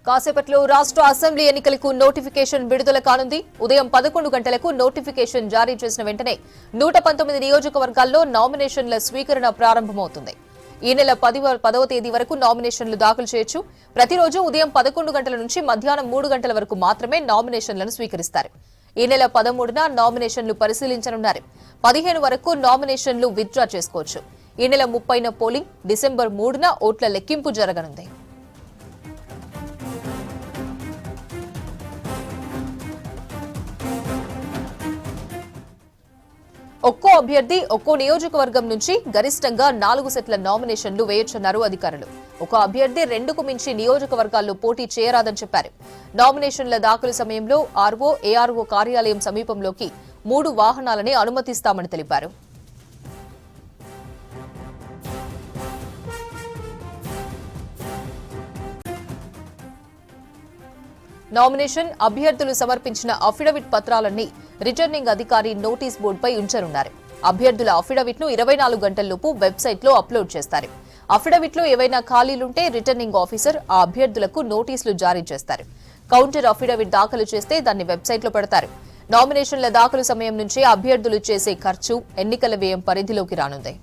కాసేపట్లో రాష్ట్ర అసెంబ్లీ ఎన్నికలకు నోటిఫికేషన్ విడుదల కానుంది. ఉదయం 11 గంటలకు నోటిఫికేషన్ జారీ చేసిన వెంటనే 119 నియోజకవర్గాల్లో నామినేషన్ల స్వీకరణ ప్రారంభమవుతుంది. ఈ నెల 10వ తేదీ వరకు నామినేషన్లు దాఖలు చేయొచ్చు. ప్రతిరోజు ఉదయం 11 గంటల నుంచి మధ్యాహ్నం 3 గంటల వరకు మాత్రమే నామినేషన్లను స్వీకరిస్తారు. ఈ నెల 13న నామినేషన్లు పరిశీలించనున్నారు. 15 వరకు నామినేషన్లు విత్డ్రా చేసుకోవచ్చు. ఈ నెల 30న పోలింగ్, డిసెంబర్ 3న ఓట్ల లెక్కింపు జరగనుంది. ఒక్కో అభ్యర్థి ఒక్కో నియోజకవర్గం నుంచి గరిష్టంగా 4 సెట్ల నామినేషన్లు వేయొచ్చన్నారు అధికారులు. ఒక అభ్యర్థి 2కు మించి నియోజకవర్గాల్లో పోటీ చేయరాదని చెప్పారు. నామినేషన్ల దాఖలు సమయంలో ఆర్ఓ, ఏఆర్ఓ కార్యాలయం సమీపంలోకి 3 వాహనాలని అనుమతిస్తామని తెలిపారు. నామినేషన్ అభ్యర్థులు సమర్పించిన అఫిడవిట్ పత్రాలన్నీ రిటర్నింగ్ అధికారి నోటీస్ బోర్డుపై ఉంచనున్నారు. అభ్యర్థుల అఫిడవిట్ ను 24 గంటల్లోపు వెబ్సైట్ లో అప్లోడ్ చేస్తారు. అఫిడవిట్ లో ఏవైనా ఖాళీలుంటే రిటర్నింగ్ ఆఫీసర్ ఆ అభ్యర్థులకు నోటీసులు జారీ చేస్తారు. కౌంటర్ అఫిడవిట్ దాఖలు చేస్తే దాన్ని వెబ్సైట్ లో పెడతారు. నామినేషన్ల దాఖలు సమయం నుంచే అభ్యర్థులు చేసే ఖర్చు, ఎన్నికల వ్యయం పరిధిలోకి రానుంది.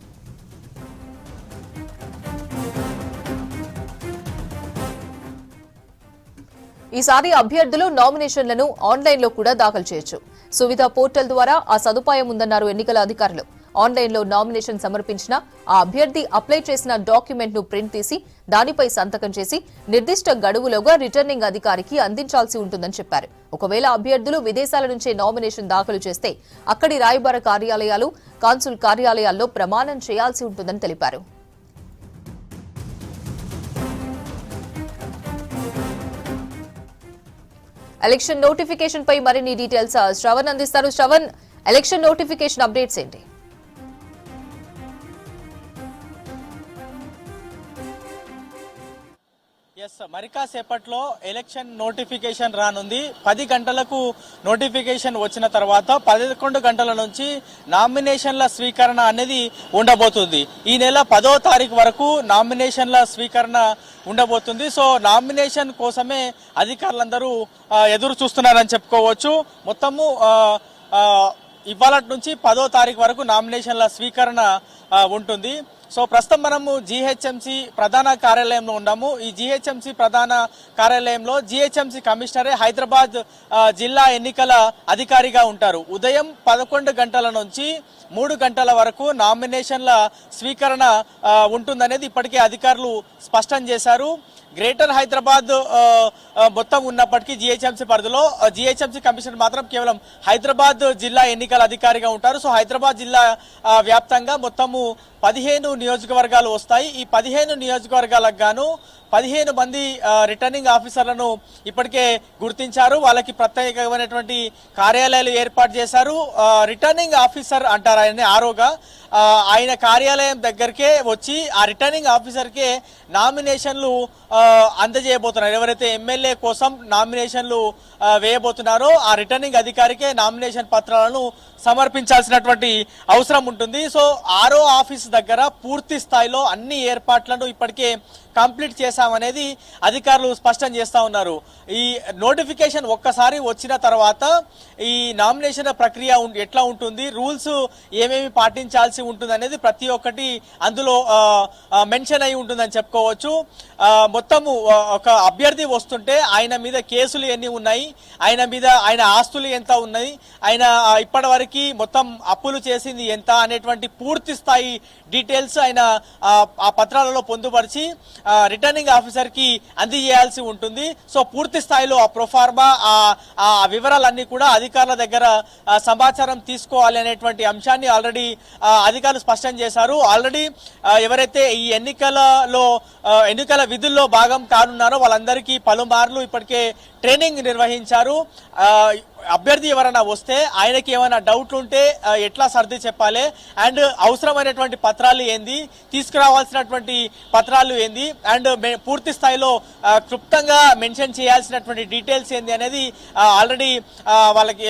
ఈసారి అభ్యర్థులు నామినేషన్లను ఆన్లైన్లో కూడా దాఖలు చేయొచ్చు. సువిధ పోర్టల్ ద్వారా ఆ సదుపాయం ఉందన్నారు ఎన్నికల అధికారులు. ఆన్లైన్లో నామినేషన్ సమర్పించిన ఆ అభ్యర్థి అప్లై చేసిన డాక్యుమెంట్ ను ప్రింట్ తీసి దానిపై సంతకం చేసి నిర్దిష్ట గడువులోగా రిటర్నింగ్ అధికారికి అందించాల్సి ఉంటుందని చెప్పారు. ఒకవేళ అభ్యర్థులు విదేశాల నుంచే నామినేషన్ దాఖలు చేస్తే అక్కడి రాయబార కార్యాలయాలు, కాన్సుల్ కార్యాలయాల్లో ప్రమాణం చేయాల్సి ఉంటుందని తెలిపారు. ఎలక్షన్ నోటిఫికేషన్ పై మరిన్ని డీటెయిల్స్ శ్రవణ్ అందిస్తారు. శ్రవణ్, ఎలక్షన్ నోటిఫికేషన్ అప్డేట్స్ ఏంటి? మరి కాసేపట్లో ఎలక్షన్ నోటిఫికేషన్ రానుంది. 10 గంటలకు నోటిఫికేషన్ వచ్చిన తర్వాత 11 గంటల నుంచి నామినేషన్ల స్వీకరణ అనేది ఉండబోతుంది. ఈ నెల 10వ తారీఖు వరకు నామినేషన్ల స్వీకరణ ఉండబోతుంది. సో నామినేషన్ కోసమే అధికారులందరూ ఎదురు చూస్తున్నారని చెప్పుకోవచ్చు. మొత్తము ఇవాళ నుంచి 10వ తారీఖు వరకు నామినేషన్ల స్వీకరణ ఉంటుంది. సో ప్రస్తుతం మనము జీహెచ్ఎంసీ ప్రధాన కార్యాలయంలో ఉన్నాము. ఈ జీహెచ్ఎంసీ ప్రధాన కార్యాలయంలో జీహెచ్ఎంసీ కమిషనరే హైదరాబాద్ జిల్లా ఎన్నికల అధికారిగా ఉంటారు. ఉదయం 11 గంటల నుంచి 3 గంటల వరకు నామినేషన్ల స్వీకరణ ఉంటుందనేది ఇప్పటికే అధికారులు స్పష్టం చేశారు. గ్రేటర్ హైదరాబాద్ మొత్తం ఉన్నప్పటికీ జీహెచ్ఎంసీ పరిధిలో జీహెచ్ఎంసీ కమిషనర్ మాత్రం కేవలం హైదరాబాద్ జిల్లా ఎన్నికల అధికారిగా ఉంటారు. సో హైదరాబాద్ జిల్లా వ్యాప్తంగా మొత్తము 15 నియోజకవర్గాలు వస్తాయి. ఈ 15 నియోజకవర్గాలకు గాను 15 మంది రిటర్నింగ్ ఆఫీసర్లను ఇప్పటికే గుర్తించారు. వాళ్ళకి ప్రత్యేకమైనటువంటి కార్యాలయాలు ఏర్పాటు చేశారు. రిటర్నింగ్ ఆఫీసర్ అంటారు ఆయన, ఆరోగా ఆయన కార్యాలయం దగ్గరికే వచ్చి ఆ రిటర్నింగ్ ఆఫీసర్కే నామినేషన్లు అందజేయబోతున్నారు. ఎవరైతే ఎమ్మెల్యే కోసం నామినేషన్లు వేయబోతున్నారో ఆ రిటర్నింగ్ అధికారికే నామినేషన్ పత్రాలను సమర్పించాల్సినటువంటి అవసరం ఉంటుంది. సో ఆర్ఓ ఆఫీస్ దగ్గర పూర్తి స్థాయిలో అన్ని ఏర్పాట్లను ఇప్పటికే కంప్లీట్ చేశామనేది అధికారులు స్పష్టం చేస్తా ఉన్నారు. ఈ నోటిఫికేషన్ ఒక్కసారి వచ్చిన తర్వాత ఈ నామినేషన్ ప్రక్రియ ఎట్లా ఉంటుంది, రూల్స్ ఏమేమి పాటించాల్సి ఉంటుంది అనేది ప్రతి ఒక్కటి అందులో మెన్షన్ అయి ఉంటుందని చెప్పుకోవచ్చు. మొత్తము ఒక అభ్యర్థి వస్తుంటే ఆయన మీద కేసులు ఎన్ని ఉన్నాయి, ఆయన ఆస్తులు ఎంత ఉన్నాయి, ఆయన ఇప్పటి వరకు మొత్తం అప్పులు చేసింది ఎంత అనేటువంటి పూర్తి స్థాయి డీటెయిల్స్ ఆయన ఆ పత్రాలలో పొందుపరిచి రిటర్నింగ్ ఆఫీసర్ కి అందజేయాల్సి ఉంటుంది. సో పూర్తి స్థాయిలో ఆ ప్రొఫార్మా ఆ వివరాలన్నీ కూడా అధికారుల దగ్గర సమాచారం తీసుకోవాలి అనేటువంటి అంశాన్ని ఆల్రెడీ అధికారులు స్పష్టం చేశారు. ఆల్రెడీ ఎవరైతే ఈ ఎన్నికల విధుల్లో భాగం కానున్నారో వాళ్ళందరికీ పలుమార్లు ఇప్పటికే ట్రైనింగ్ నిర్వహించారు. అభ్యర్థి ఎవరైనా వస్తే ఆయనకి ఏమైనా డౌట్లు ఉంటే ఎట్లా సర్ది చెప్పాలి, అండ్ అవసరమైనటువంటి పత్రాలు ఏంది, తీసుకురావాల్సినటువంటి పత్రాలు ఏంది, అండ్ పూర్తి స్థాయిలో క్లుప్తంగా మెన్షన్ చేయాల్సినటువంటి డీటెయిల్స్ ఏంది అనేది ఆల్రెడీ వాళ్ళకి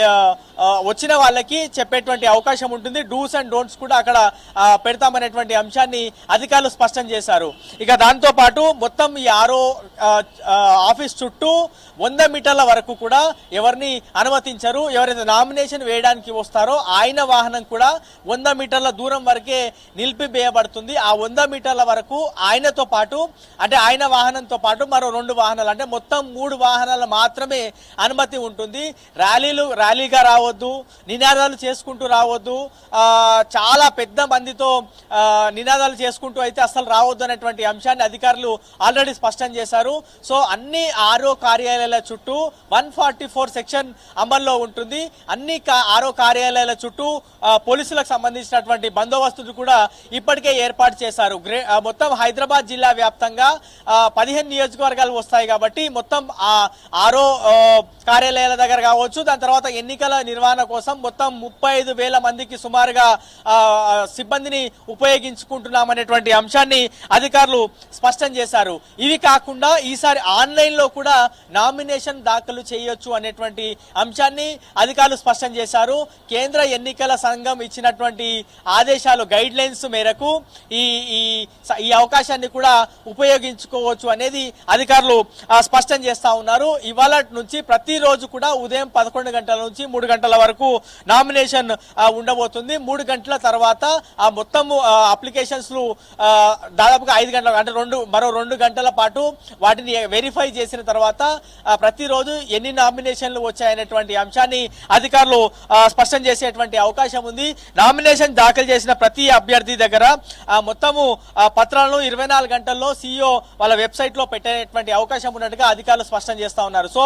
వచ్చిన వాళ్ళకి చెప్పేటువంటి అవకాశం ఉంటుంది. డూస్ అండ్ డోంట్స్ కూడా అక్కడ పెడతామనేటువంటి అంశాన్ని అధికారులు స్పష్టం చేశారు. ఇక దాంతో పాటు మొత్తం ఈ ఆఫీస్ చుట్టూ 100 మీటర్ల వరకు కూడా ఎవరిని అనుమతించరు. ఎవరైతే నామినేషన్ వేయడానికి వస్తారో ఆయన వాహనం కూడా 100 మీటర్ల దూరం వరకే నిలిపివేయబడుతుంది. ఆ 100 మీటర్ల వరకు ఆయనతో పాటు అంటే ఆయన వాహనంతో పాటు మరో 2 వాహనాలు అంటే మొత్తం 3 వాహనాలు మాత్రమే అనుమతి ఉంటుంది. ర్యాలీగా రావద్దు, నినాదాలు చేసుకుంటూ రావద్దు, చాలా పెద్ద మందితో నినాదాలు చేసుకుంటూ అయితే అసలు రావద్దు అనేటువంటి అంశాన్ని అధికారులు ఆల్రెడీ స్పష్టం చేశారు. సో అన్ని ఆర్ఓ కార్యాలయాల చుట్టూ 144 సెక్షన్ అమల్లో ఉంటుంది. అన్ని ఆర్ఓ కార్యాలయాల చుట్టూ పోలీసులకు సంబంధించినటువంటి బందోబస్తులు కూడా ఇప్పటికే ఏర్పాటు చేశారు. మొత్తం హైదరాబాద్ జిల్లా వ్యాప్తంగా 15 నియోజకవర్గాలు వస్తాయి కాబట్టి మొత్తం ఆర్ఓ కార్యాలయాల దగ్గర కావచ్చు, దాని తర్వాత ఎన్నికల నిర్వహణ కోసం మొత్తం 35,000 మందికి సుమారుగా సిబ్బందిని ఉపయోగించుకుంటున్నామనేటువంటి అంశాన్ని అధికారులు స్పష్టం చేశారు. ఇవి కాకుండా ఈసారి ఆన్లైన్ లో కూడా నామినేషన్ దాఖలు చేయొచ్చు అనేటువంటి అంశాన్ని అధికారులు స్పష్టం చేశారు. కేంద్ర ఎన్నికల సంఘం ఇచ్చినటువంటి ఆదేశాలు గైడ్ లైన్స్ మేరకు ఈ అవకాశాన్ని కూడా ఉపయోగించుకోవచ్చు అనేది అధికారులు స్పష్టం చేస్తా ఉన్నారు. ఇవాళ నుంచి ప్రతిరోజు కూడా ఉదయం 11 గంటల నుంచి 3 గంటల వరకు నామినేషన్ ఉండబోతుంది. 3 గంటల తర్వాత ఆ మొత్తం అప్లికేషన్స్ దాదాపుగా 5 గంటల అంటే మరో 2 గంటల పాటు వాటిని వెరిఫై చేసిన తర్వాత ప్రతిరోజు ఎన్ని నామినేషన్లు వచ్చాయనేటువంటి అంశాన్ని అధికారులు స్పష్టం చేసేటువంటి అవకాశం ఉంది. నామినేషన్ దాఖలు చేసిన ప్రతి అభ్యర్థి దగ్గర మొత్తము పత్రాలను 24 గంటల్లో సీఈఓ వాళ్ళ వెబ్సైట్ లో పెట్టేటువంటి అవకాశం ఉన్నట్టుగా అధికారులు స్పష్టం చేస్తా ఉన్నారు. సో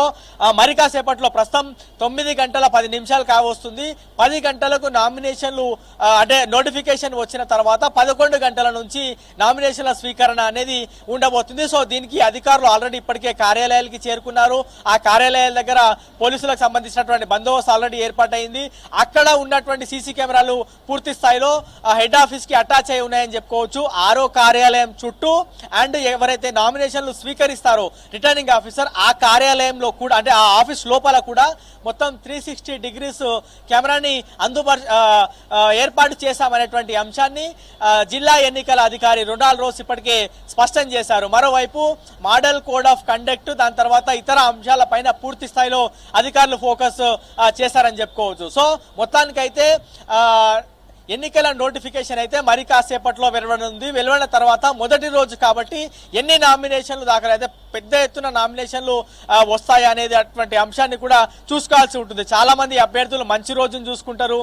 మరి కాసేపట్లో ప్రస్తుతం 9 గంటల 10 నిమిషాలు కావస్తుంది. 10 గంటలకు నామినేషన్లు అంటే నోటిఫికేషన్ వచ్చిన తర్వాత 11 గంటల నుంచి నామినేషన్ల స్వీకరణ అనేది ఉండబోతుంది. సో దీనికి అధికారులు ఆల్రెడీ ఇప్పటికే కార్యాలయాలకి చేరుకున్నారు. ఆ కార్యాలయాల దగ్గర పోలీసులకు సంబంధించినటువంటి బందోబస్తు ఆల్రెడీ ఏర్పాటైంది. అక్కడ ఉన్నటువంటి సీసీ కెమెరాలు పూర్తి స్థాయిలో హెడ్ ఆఫీస్ కి అటాచ్ అయి ఉన్నాయని చెప్పుకోవచ్చు. ఆరో కార్యాలయం చుట్టూ అండ్ ఎవరైతే నామినేషన్లు స్వీకరిస్తారో రిటర్నింగ్ ఆఫీసర్ ఆ కార్యాలయంలో కూడా అంటే ఆ ఆఫీస్ లోపల కూడా మొత్తం 360 డిగ్రీస్ కెమెరాని ఏర్పాటు చేశామనేటువంటి అంశాన్ని జిల్లా ఎన్నికల అధికారి రొనాల్డ్ రోస్ ఇప్పటికే స్పష్టం చేశారు. మరోవైపు మోడల్ కోడ్ ఆఫ్ కండక్ట్ దాని తర్వాత ఇతర అంశాలపైన పూర్తి స్థాయిలో అధికారులు ఫోకస్ చేశారని చెప్పుకోవచ్చు. సో మొత్తానికైతే ఎన్నికల నోటిఫికేషన్ అయితే మరి కాసేపట్లో వెలువడనుంది. వెలువడిన తర్వాత మొదటి రోజు కాబట్టి ఎన్ని నామినేషన్లు దాఖలైతే పెద్ద ఎత్తున నామినేషన్లు వస్తాయి అనేది అటువంటి అంశాన్ని కూడా చూసుకోవాల్సి ఉంటుంది. చాలా మంది అభ్యర్థులు మంచి రోజును చూసుకుంటారు,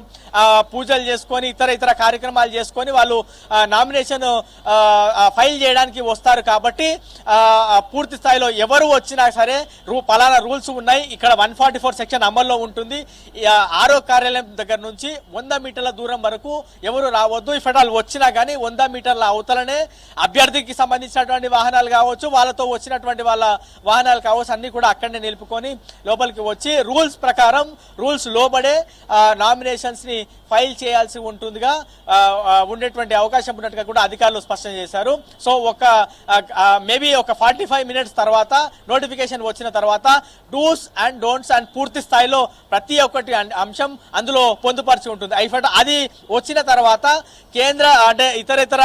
పూజలు చేసుకొని ఇతర కార్యక్రమాలు చేసుకొని వాళ్ళు నామినేషన్ ఫైల్ చేయడానికి వస్తారు. కాబట్టి పూర్తి స్థాయిలో ఎవరు వచ్చినా సరే పలానా రూల్స్ ఉన్నాయి, ఇక్కడ 144 సెక్షన్ అమల్లో ఉంటుంది. ఆరో కార్యాలయం దగ్గర నుంచి 100 మీటర్ల దూరం వరకు ఎవరు రావద్దు. ఇఫ్టాల్ వచ్చినా కానీ 100 మీటర్ల అవతలనే అభ్యర్థికి సంబంధించినటువంటి వాహనాలు కావచ్చు, వాళ్ళతో వచ్చినటువంటి వాళ్ళ వాహనాలు కావచ్చు, అన్ని కూడా అక్కడనే నిలుపుకొని లోపలికి వచ్చి రూల్స్ ప్రకారం రూల్స్ లోబడే నామినేషన్స్ ని ఫైల్ చేయాల్సి ఉంటుందిగా ఉండేటువంటి అవకాశం ఉన్నట్టుగా కూడా అధికారులు స్పష్టం చేశారు. సో మేబీ ఒక 45 మినిట్స్ తర్వాత నోటిఫికేషన్ వచ్చిన తర్వాత డూస్ అండ్ డోంట్స్ అండ్ పూర్తి స్థాయిలో ప్రతి ఒక్కటి అంశం అందులో పొందుపరిచి ఉంటుంది. అది వచ్చిన తర్వాత కేంద్ర అంటే ఇతర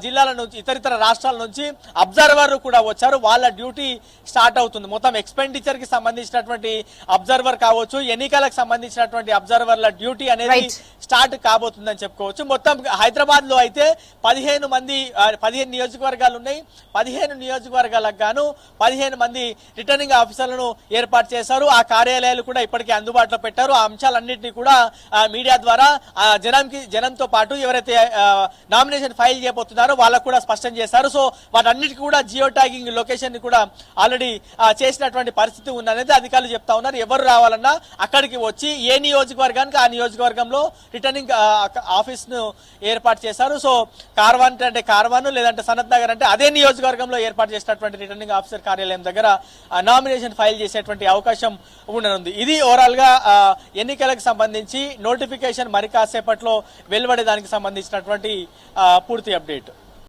జిల్లాల నుంచి ఇతర రాష్ట్రాల నుంచి అబ్జర్వర్ కూడా వచ్చారు. వాళ్ళ డ్యూటీ స్టార్ట్ అవుతుంది. మొత్తం ఎక్స్పెండిచర్ కి సంబంధించినటువంటి అబ్జర్వర్ కావచ్చు, ఎన్నికలకు సంబంధించినటువంటి అబ్జర్వర్ల డ్యూటీ అనేది స్టార్ట్ కాబోతుందని చెప్పుకోవచ్చు. మొత్తం హైదరాబాద్ లో అయితే 15 నియోజకవర్గాలు ఉన్నాయి. 15 నియోజకవర్గాలకు గాను 15 మంది రిటర్నింగ్ ఆఫీసర్లను ఏర్పాటు చేశారు. ఆ కార్యాలయాలు కూడా ఇప్పటికే అందుబాటులో పెట్టారు. ఆ అంశాలన్నింటినీ కూడా మీడియా ద్వారా జనంతో పాటు ఎవరైతే నామినేషన్ ఫైల్ చేయబోతున్నారో వాళ్ళకు కూడా స్పష్టం చేశారు. సో వాటన్నిటికీ కూడా జియో ట్యాగింగ్ లొకేషన్ ని కూడా ఆల్రెడీ చేసినటువంటి పరిస్థితి ఉందనేది అధికారులు చెప్తా ఉన్నారు. ఎవరు రావాలన్నా అక్కడికి వచ్చి ఏ నియోజకవర్గానికి ఆ నియోజకవర్గంలో రిటర్నింగ్ ఆఫీస్ ను ఏర్పాటు చేశారు. సో కార్వాన్ అంటే కార్వాన్ లేదంటే సనత్ నగర్ అంటే అదే నియోజకవర్గంలో ఏర్పాటు చేసినటువంటి రిటర్నింగ్ ఆఫీసర్ కార్యాలయం దగ్గర నామినేషన్ ఫైల్ చేసేటువంటి అవకాశం ఉండనుంది. ఇది ఓవరాల్ గా ఎన్నికలకు సంబంధించి నోటిఫికేషన్ మరి కాసేపట్లో వెలువడేదానికి సంబంధించినటువంటి పూర్తి అప్డేట్.